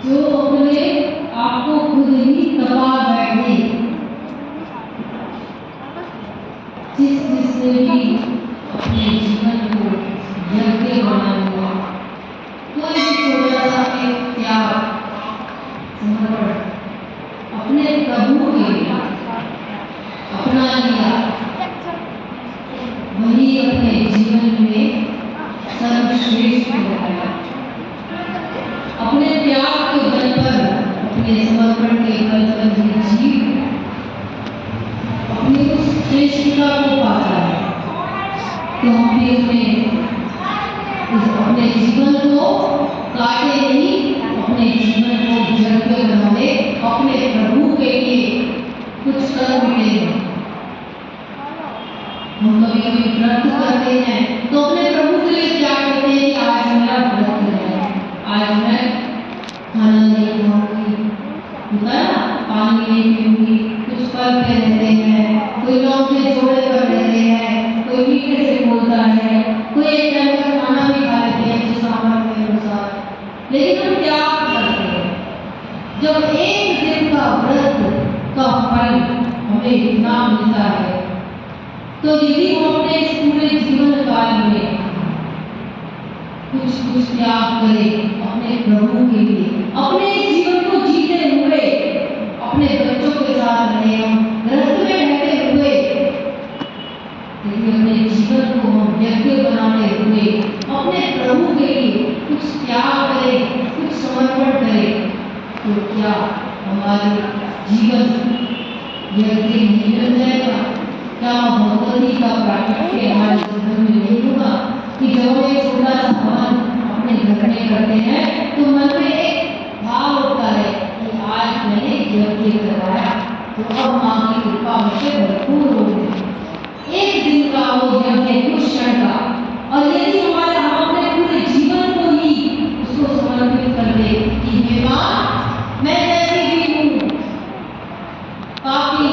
जो अपने आप को खुद ही तपा बैठे, जिसने भी अपने जीवन को यज्ञ बना लिया, कोई भी छोटा सा एक त्याग, समर्पण अपने प्रभु के लिए अपना लिया, वही अपने जीवन में सर्वश्रेष्ठ बनाया। अपने त्याग के बल पर, अपने समर्पण के बल पर ही जीव अपनी उस श्रेष्ठता को पाता है। तो हम भी अपने जीवन को काटे नहीं, अपने जीवन को यज्ञ बना ले, अपने प्रभु के लिए कुछ कर मिले। हम कभी कभी व्रत करते हैं तो अपने प्रभु के लिए क्या करते हैं कि आज मेरा व्रत है, आज मैं खाना नहीं खाऊंगी, होता है ना, पानी नहीं पीऊंगी, कुछ फल पे रहते हैं, कोई लोग के जोड़े कर लेते हैं, कोई मीठे से बोलता है, कोई एक टाइम का खाना भी खा लेते हैं जिस सामर्थ्य के अनुसार। लेकिन हम क्या करते हैं, जब एक दिन का व्रत का फल हमें ना मिलता है, तो यदि हम अपने इस पूरे जीवन काल में कुछ त्याग करें अपने प्रभु के लिए, अपने इस जीवन को जीते हुए, अपने बच्चों के साथ रहे, हम गृहस्थ में रहते हुए, लेकिन अपने जीवन को हम यज्ञ बनाते हुए अपने प्रभु के लिए कुछ त्याग करें, कुछ समर्पण करें, तो क्या हमारे जीवन यज्ञ नहीं बन जाएगा? क्या भगवती का प्राकट्य हमारे जीवन में नहीं होगा कि जब हम एक छोटा सा हवन अपने घर में करते हैं तो मन में एक भाव होता है कि आज मैंने यज्ञ करवाया, तो अब माँ की कृपा मुझे भरपूर होगी। एक दिन का वो यज्ञ, कुछ क्षण का, और यदि हम अपने पूरे जीवन को ही उसको समर्पित कर दे कि हे माँ, मैं जैसी भी हूँ, पापी,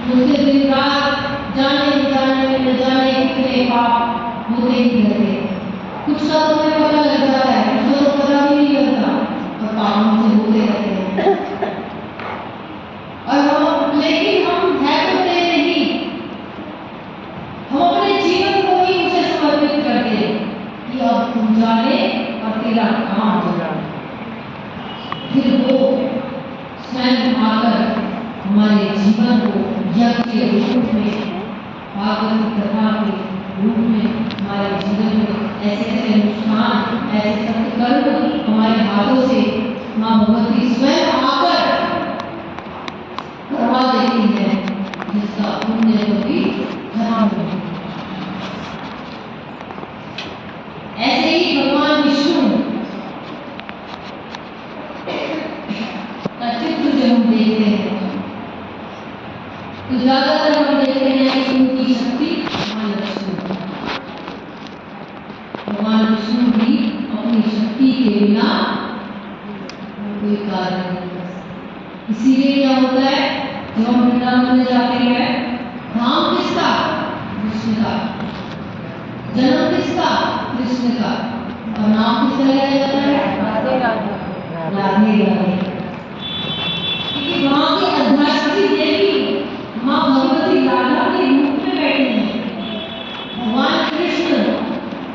मुझसे दिन रात जाने में न जाने कितने पाप होते ही रहते हैं। कुछ का तो हमें पता लग जाता है, कुछ का तो पता भी नहीं लगता, और पाप हमसे होते रहते हैं। और हम, लेकिन हम है तो तेरे नहीं, हम अपने जीवन को ही उसे समर्पित करते हैं कि अब तू जाने और तेरा काम हो जाए। फिर वो स्वयं आकर हमारे जीवन को यज्ञ के रूप में, भागवत कथा के रूप में हमारे जीवन में ऐसे ऐसे अनुष्ठान, ऐसे सत्कर्म हमारे हाथों से माँ भगवती स्वयं आकर करवा देती है, जिसका पुण्य कभी खराब नहीं। ऐसे ही भगवान विष्णु का चित्र जो हम देखते हैं, तो ज्यादातर हम देखते हैं कि उनकी शक्ति भगवान विष्णु, भगवान विष्णु भी अपनी शक्ति के बिना कोई कार्य नहीं कर सकते। इसीलिए क्या होता है, जब हम वृंदावन में जाते हैं, धाम किसका? कृष्ण का, जन्म किसका? कृष्ण का, और नाम किसका लिया जाता है? राधे राधे, राधे राधे। क्योंकि वहां की अध्यात्मी देवी माँ भगवती राधा के रूप में बैठे हैं। भगवान कृष्ण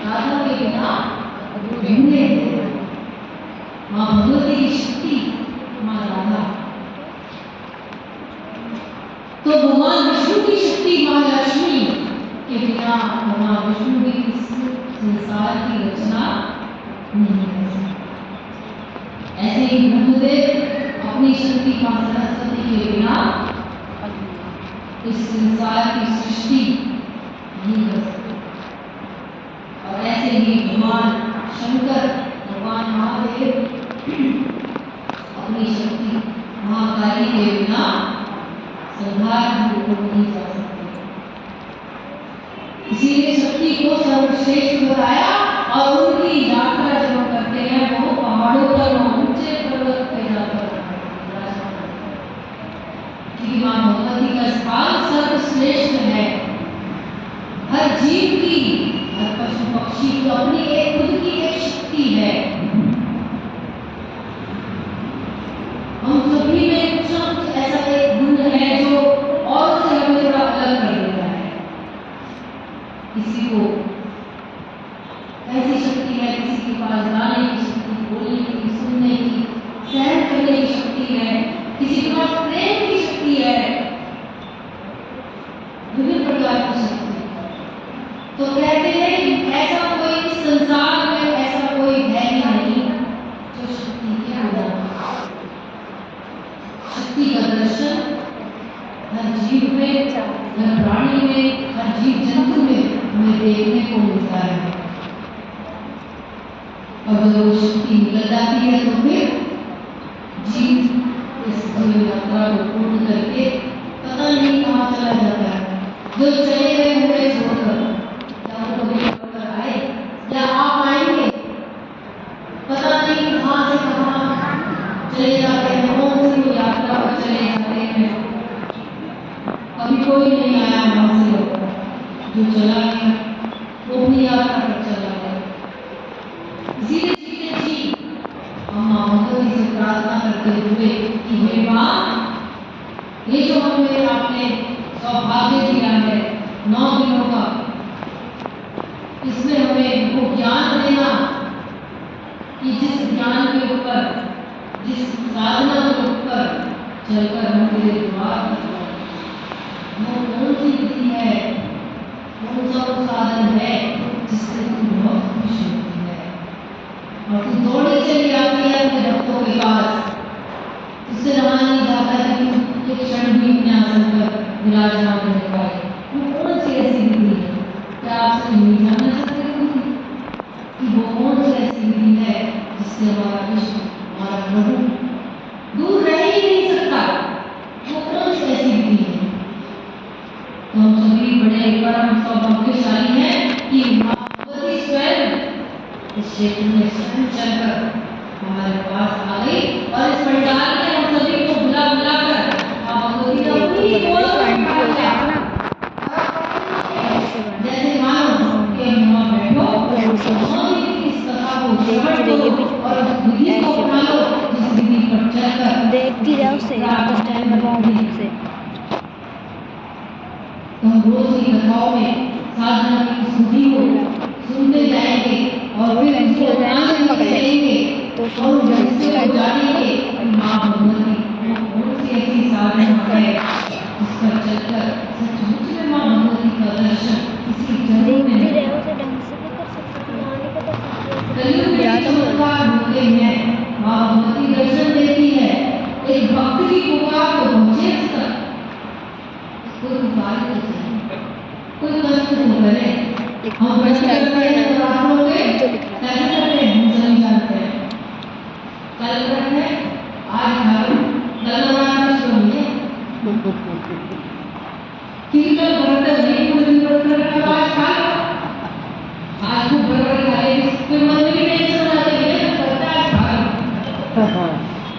राधा के बिना अधूरे हैं। माँ भगवती की शक्ति माँ राधा, तो भगवान विष्णु की शक्ति माँ लक्ष्मी के बिना भगवान विष्णु भी इस संसार की रचना नहीं कर सकते। ऐसे ही ब्रह्मदेव अपनी शक्ति माँ सरस्वती के बिना इस संसार की सृष्टि नहीं कर सकते। और ऐसे ही भगवान शंकर, भगवान महादेव अपनी शक्ति महाकाली के बिना संहार को नहीं जा सकते। इसीलिए शक्ति को सर्वश्रेष्ठ बताया, और उनकी यात्रा जो करते हैं वो पहाड़ों पर, ऊंचे पर्वत पे जाकर, क्योंकि माँ भगवती का स्थान सर्वश्रेष्ठ है। हर जीव की, हर पशु पक्षी की अपनी एक खुद की एक शक्ति है। जब वो शक्ति निकल जाती है तो फिर जीव इस जीवन यात्रा को पूर्ण करके पता नहीं कहाँ चला जाता है। जो चले गए हुए छोड़कर, या वो कभी छोड़कर आए या आप आएंगे, पता नहीं कहाँ से कहाँ चले जाते हैं, कौन सी वो यात्रा पर चले जाते हैं। अभी कोई नहीं आया वहाँ से, जो चला गया वो भी यात्रा पर चला गया। इसीलिए जीते जी हम माँ भगवती से प्रार्थना करते हुए कि हे माँ, ये जो हमें आपने सौभाग्य दिया है 9 दिनों का, इसमें हमें वो ज्ञान देना कि जिस ज्ञान के ऊपर, जिस साधना के ऊपर चलकर हम तेरे द्वार पर वो कौन सी विधि है, कौन सा वो साधन है जिससे तू बहुत खुश होती है और तू दौड़ी चली आती है अपने भक्तों के पास। उससे रहा नहीं जाता कि तू एक क्षण भी अपने आसन पर विराजमान रह पाए। वो कौन सी ऐसी विधि है? क्या आपसे नहीं जानना चाहते कि वो कौन सी ऐसी विधि है जिससे हमारा कृष्ण, हमारा प्रभु दूर रह ही नहीं सकता? वो कौन सी ऐसी विधि है? तो हम सभी बड़े परम सौभाग्यशाली हैं कि माँ भगवती स्वयं इस क्षेत्र में स्वयं चलकर हमारे पास आ गई और इस पंडाल में हम सभी को बुला बुलाकर माँ भगवती का पूरी ओर जैसे मानो कि हम वहाँ बैठो इस कथा को श्रवण करो और उस विधि को अपना लो जिस विधि पर चलकर देखती जाओ से टाइम लगाओ से। तो हम रोज की कथाओं में साधना की स्तुति को सुनते जाएंगे और फिर इसको जानेंगे तो और उससे जानेंगे कि माँ भगवती वो कौन सी ऐसी साधना है जिस पर चलकर सचमुच में माँ भगवती का दर्शन किसी जन्म में कलयुग में चमत्कार होते हैं। माँ भगवती दर्शन देती है, एक भक्त की पुकार को पहुंचे तक कोई पुकार नहीं चाहिए, कोई कष्ट नहीं करे। हम कैसे करते हैं हम सभी जानते हैं। कल व्रत है, आज खाओ, कल नवरात्र शुरू होंगे, कल व्रत नहीं, कुछ दिन व्रत रखा आज खा लो, आज खूब बराबर खा ले, फिर मन में भी टेंशन आ जाएगी ना, करता आज खा लो,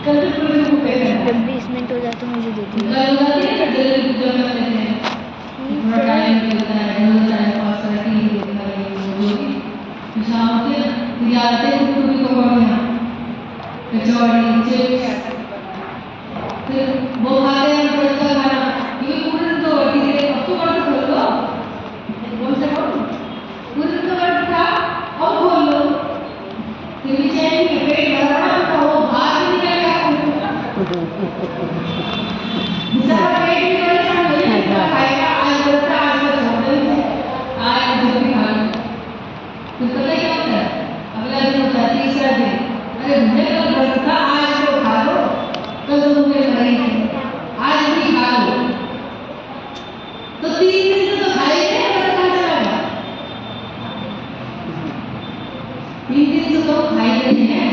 कल फिर पूरे को कहते हैं। जब 20 मिनट हो जाते मुझे देती है। कल हो जाती है ना, जल्दी पूजा कर लेते हैं, थोड़ा टाइम मिलता है, टाइम पास करके ही देखना है जो भी शाम के फिर आते हैं तो भी पकौड़ियाँ, कचौड़ी, चिप्स, फिर वो खाते हैं व्रत का खाना, क्योंकि पूरे दिन तो वर्ती है, अब तो व्रत खोल लो, कौन से खोल, पूरे दिन तो व्रत था, अब खोल लो, फिर भी चैन के पेट भरा ना तो वो बाहर भी निकल गया, बेचारा पेट भी परेशान हो जाएगा, खाएगा आज व्रत था, आज तो छोड़ देंगे, आज जो भी खा लो, फिर पता क्या होता है, अगला दिन होता है तीसरा दिन, अरे मुझे कल व्रत था, आज तो खा लो, कल तो मुझे नहीं है, आज भी खा लो, तो 3 दिन तो खाएंगे, व्रत कहाँ चला गया? 3 दिन से तो खाई नहीं है,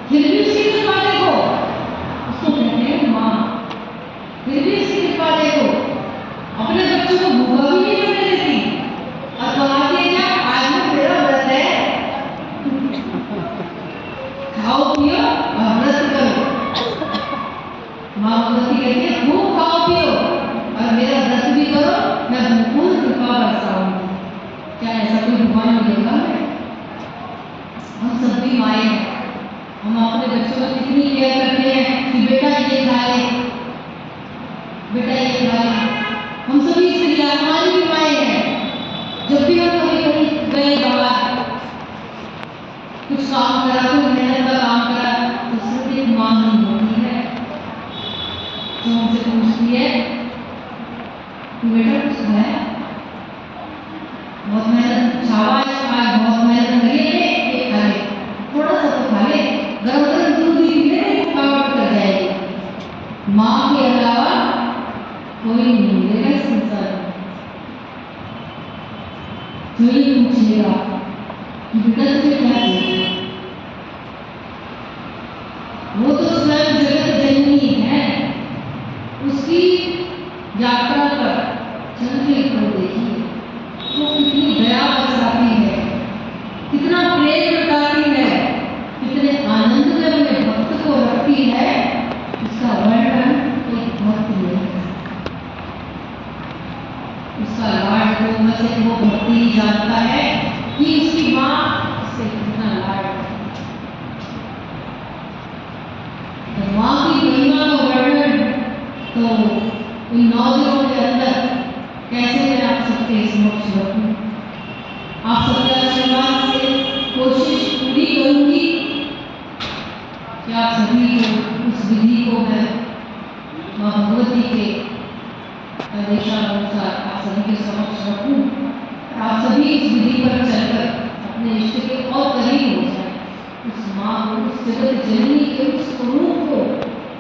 फिर भी उसकी कृपा देखो, उसको कहते हैं माँ, फिर भी उसकी कृपा देखो, अपने बच्चों को भूखा भी नहीं रहने देती और कमाती है क्या? आज में मेरा व्रत है, खाओ पियो और व्रत करो। माँ भगवती कहती है खूब खाओ पियो और मेरा व्रत भी करो, मैं भरपूर कृपा बरसाऊंगी। क्या ऐसा कोई भगवान मिलेगा है? हम सब भी माए हैं, हम अपने बच्चों को कितनी केयर करते हैं कि बेटा ये खा ले, बेटा ये खा ले। हम सभी स्त्रियां, हमारी भी माए हैं, जब भी हम कभी कहीं गए बाहर, कुछ काम करा, कोई मेहनत का काम करा, तो सिर्फ एक माँ नहीं होती है जो हमसे पूछती है कि बेटा कुछ है, बहुत मेहनत, शाबाश, आज बहुत मेहनत करी है, ये खा ले, थोड़ा सा तो खा ले, गरम गरम दूध भी पी ले, थकावट कर जाएगी। माँ के अलावा कोई नहीं मिलेगा इस संसार में जो ये पूछेगा कि बेटा तुझे क्या चाहिए, वो तो स्वयं जगत जननी है, उसकी यात्रा पर चलते को देखिए, वो कितनी दया बरसाती है, कितना प्रेम बताती है, कितने आनंद में अपने भक्त को रखती है, उसका वर्णन एक भक्त में है। उसका लाड तो बस वो भक्ति ही जानता है कि उसकी माँ उससे कितना लाड करती है। माँ की महिमा का वर्णन तो इन 9 दिनों के अंदर कैसे मैं आप सबके समक्ष रखूं। आप सबके आशीर्वाद से कोशिश पूरी करूंगी कि आप सभी को उस विधि को मैं माँ भगवती के आदेशानुसार आप सभी के समक्ष रखूं। आप सभी इस विधि पर चलकर अपने इष्ट के और करीब हो जाए। उस माँ को, उस जगत जननी के उस स्वरूप को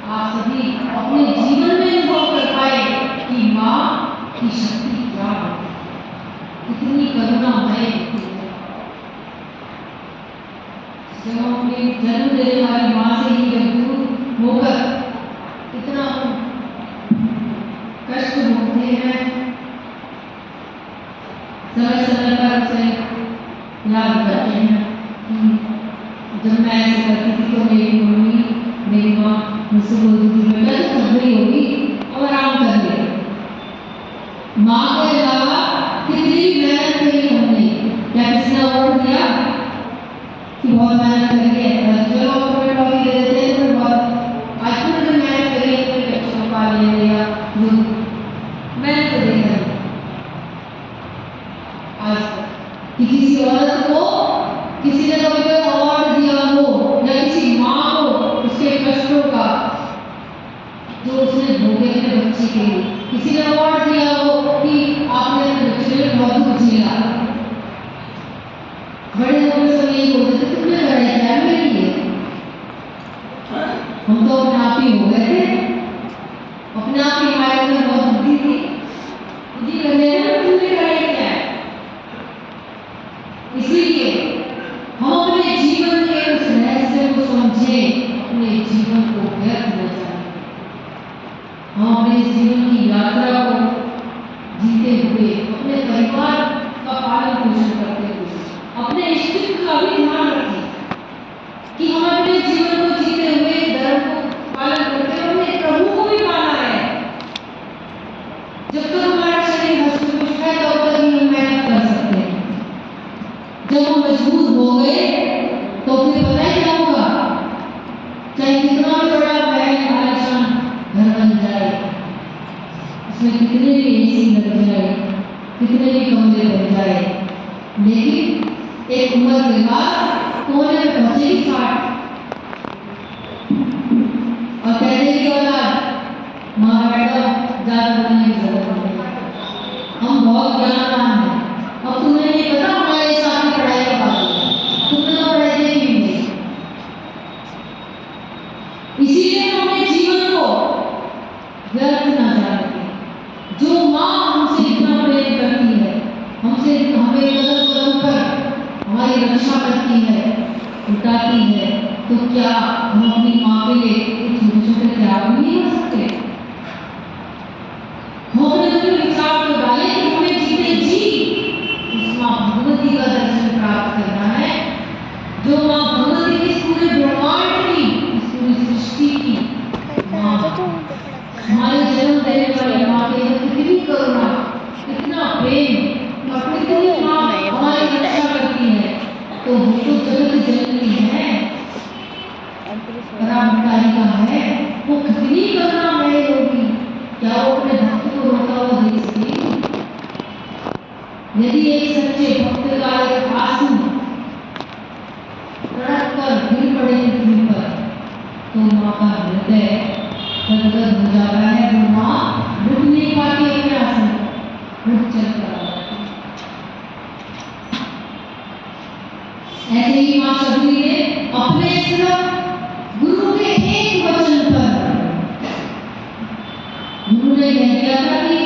आप सभी अपने जीवन में अनुभव कर पाए कि माँ की शक्ति क्या है, कितनी करुणामय होती है। जब हम अपने जन्म देने वाली माँ से ही जब दूर होकर इतना कष्ट भोगते हैं, समय समय पर उसे याद करते हैं कि जब मैं ऐसे करती थी तो मेरी मम्मी, मेरी माँ मुझसे बोलती थी बेटा तो थक गई होगी, अब आराम कर ले। माँ के अलावा कितनी मेहनत करी हमने, क्या किसी ने अवार्ड दिया कि बहुत मेहनत करी है, चलो अपने ट्रॉफी दे देते हैं, तो बहुत आज पूरी मेहनत करी है, अपने बच्चों को पालने में या मैंने तो देखा नहीं आज कि किसी औरत को किसी ने कभी कोई अवार्ड दिया हो या किसी माँ को उसके कष्टों का जो उसने भोगे अपने बच्चे के लिए, किसी ने अवार्ड दिया हो कि आपने अपने बच्चे के लिए बहुत कुछ झेला। बड़े लोग सब यही बोलते थे तुमने लड़ाई क्या मेरे लिए, हम तो अपने आप ही हो गए थे, अपने आप ही हमारे अंदर बहुत बुद्धि थी, बुद्धि करने में तुमने लड़ाई क्या है। इसलिए हम अपने जीवन के उस रहस्य को समझे, अपने जीवन को व्यर्थ न जाए, हम अपने जीवन की यात्रा को जीते हुए अपने परिवार का पालन पोषण करते हुए अपने इष्ट का भी ध्यान रखें कि हम अपने जीवन को जीते हुए धर्म को पालन करते हुए अपने प्रभु को भी पाना है। जब तक हमारा शरीर हष्ट-पुष्ट है तब तक ही हम मेहनत कर सकते हैं। जब हम मजबूत हो गए तो फिर पता है क्या होगा, चाहे कितना भी बड़ा महल आलीशान घर बन जाए, उसमें कितने भी एसी लग जाए, कितने भी कमरे बन जाए, लेकिन एक उम्र के बाद कोने में पहुंचेगी फाट और कहने की औलाद माँ बेटा ज्यादा बोलने की जरूरत नहीं, हम बहुत ज्ञानवान हैं, अब तुम्हें नहीं पता हमारे साथ की पढ़ाई का बात है, तुमने तो पढ़ाई देखी नहीं। इसीलिए हम अपने जीवन को व्यर्थ न जाने, जो माँ हमसे इतना प्रेम करती है, हमसे हमें कदम कदम पर हमारी रक्षा करती है, उठाती है, तो क्या हम अपनी माँ के लिए छोटे छोटे त्याग नहीं कर सकते। हम अपने विचार को डालें कि हमें जीते जी उस माँ भगवती का दर्शन प्राप्त करना है, जो माँ भगवती की इस पूरे ब्रह्मांड की, इस पूरी सृष्टि की माँ, हमारे जन्म देने वाली माँ के कितनी करुणा, कितना प्रेम और कितनी माँ हमारी रक्षा करती है, तो वो तो जगत जननी है, परामकारिका है, वो कितनी करुणामय होगी, क्या वो अपने भक्त को रोता हुआ देख सकेगी। यदि एक सच्चे भक्त का एक आंसू सड़क पर गिर पड़े पृथ्वी पर, तो माँ का हृदय गदगद हो जाता है, वो माँ रुक नहीं पाती अपने आसन पर, रुक चलता है। ऐसे ही माँ शबरी ने अपने सिर्फ गुरु के एक वचन पर, गुरु ने कह दिया था कि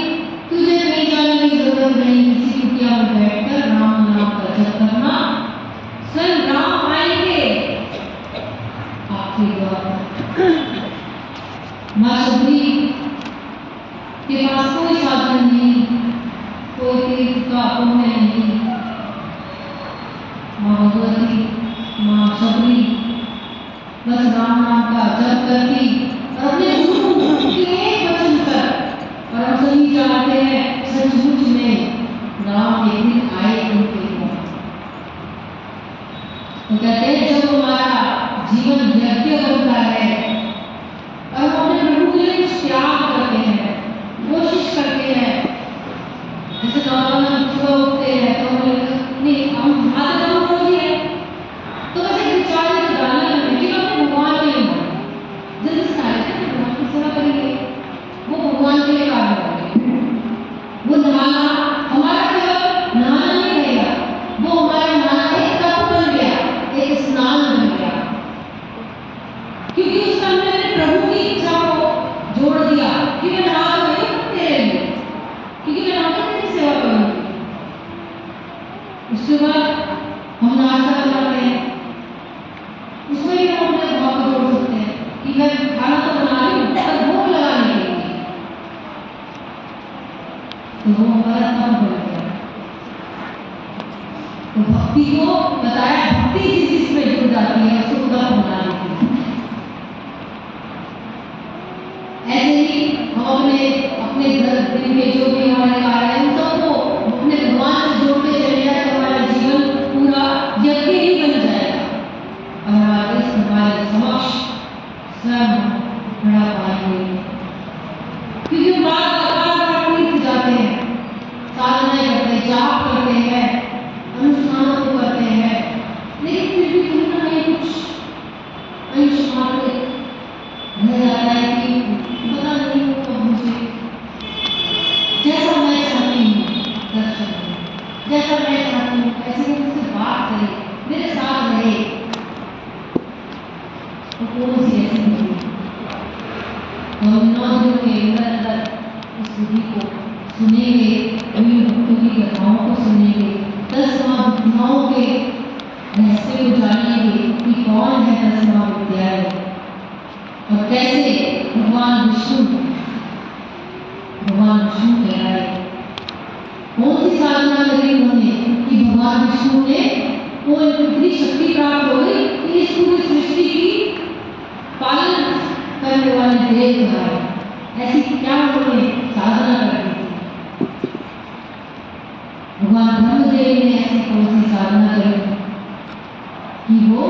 तुझे कहीं जाने की जरूरत नहीं, किसी कुटिया में बैठकर राम नाम का जप करना, स्वयं राम आएंगे आपके द्वार। माँ शबरी के पास कोई साधन नहीं, कोई तीर्थ का पुण्य नहीं। माँ भगवती, माँ शबरी बस राम नाम का जप करती और अपने गुरु के एक वचन पर, और हम सभी जानते हैं सचमुच में राम एक दिन आए उनके पास। तो कहते हैं जब हमारा जीवन यज्ञ बनता है और हम अपने प्रभु के लिए कुछ त्याग करते हैं, कोशिश करते हैं, जैसे नॉर्मल हम सुबह उठते हैं तो नहीं हम आते तो रोज ही है, तो वैसे विचार से डालना है कि हम भगवान के लिए जल्दी से आए थे भगवान की सेवा करेंगे, वो भगवान के लिए कार्य करेंगे। वो नहाना हमारा केवल नहाना नहीं रहेगा, वो हमारा नहाना एक तप बन गया, एक स्नान बन गया, क्योंकि उस समय मैंने प्रभु की इच्छा को जोड़ दिया कि मैं नहा रही हूँ तेरे लिए, क्योंकि मैं नहा तेरी सेवा करूँगी। उसके बाद हम नाश्ता बनाते हैं, उसमें भी हम अपने भाव को जोड़ सकते हैं कि मैं खाना तो बना रही हूँ पर भूख लगाने के लिए, तो वो हमारा काम बन गया। तो भक्ति को बताया, भक्ति जिस जिसमें जुड़ जाती है उसको खुदा बना देती है। ऐसे ही हम अपने घर दिन के जो भी हमारे कार्य हैं उन सबको अपने भगवान से जोड़ते चले जाए तो हमारा जीवन पूरा यज्ञ ही बन जाएगा और हमारे समक्ष स्वयं खड़ा पाएंगे। क्योंकि हम बार तीर्थ जाते हैं, साधनाएं करते हैं, जाप करते हैं, अनुष्ठानों को करते हैं, लेकिन फिर भी कहीं ना कहीं कुछ अंश मात्र रह जाता है कि पता नहीं वो कब मुझे जैसा मैं चाहती हूँ दर्शन करें, जैसा मैं चाहती हूँ ऐसे ही मुझसे बात करे, मेरे साथ रहे, तो कौन सी ऐसी होगी। हम 9 दिनों के अंदर इस विधि को सुनेंगे, उन भक्तों की कथाओं को सुनेंगे, 10 महाविद्याओं के रहस्य को जानेंगे कि कौन है 10 महाविद्याएं और कैसे भगवान विष्णु कहलाए। कौन सी साधना करी उन्होंने कि भगवान विष्णु ने को इतनी शक्ति प्राप्त हो गई कि इस पूरी सृष्टि की पालन करने वाले देव कहा। ऐसी क्या उन्होंने साधना कर दी थी? भगवान ब्रह्मदेव ने ऐसी कौन सी साधना करी कि वो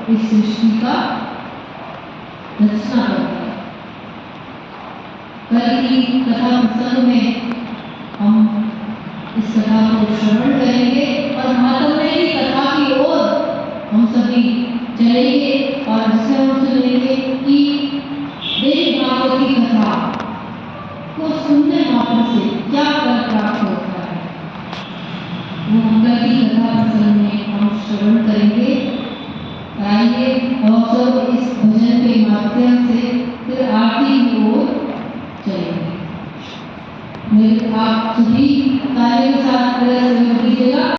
इस सृष्टि का रचना करता है। कल की कथा प्रसंग में हम इस कथा को श्रवण करेंगे और महात्म्य की कथा की ओर हम सभी चलेंगे और जिसे हम सुनेंगे कि देवी भागवत की कथा को सुनने मात्र से क्या फल प्राप्त होता है, वो मंगल की कथा प्रसंग में हम श्रवण करेंगे। आइए और सब इस भजन के माध्यम से फिर आरती की ओर चलेंगे। मेरे आप सभी ताली के साथ प्रयास कीजिएगा।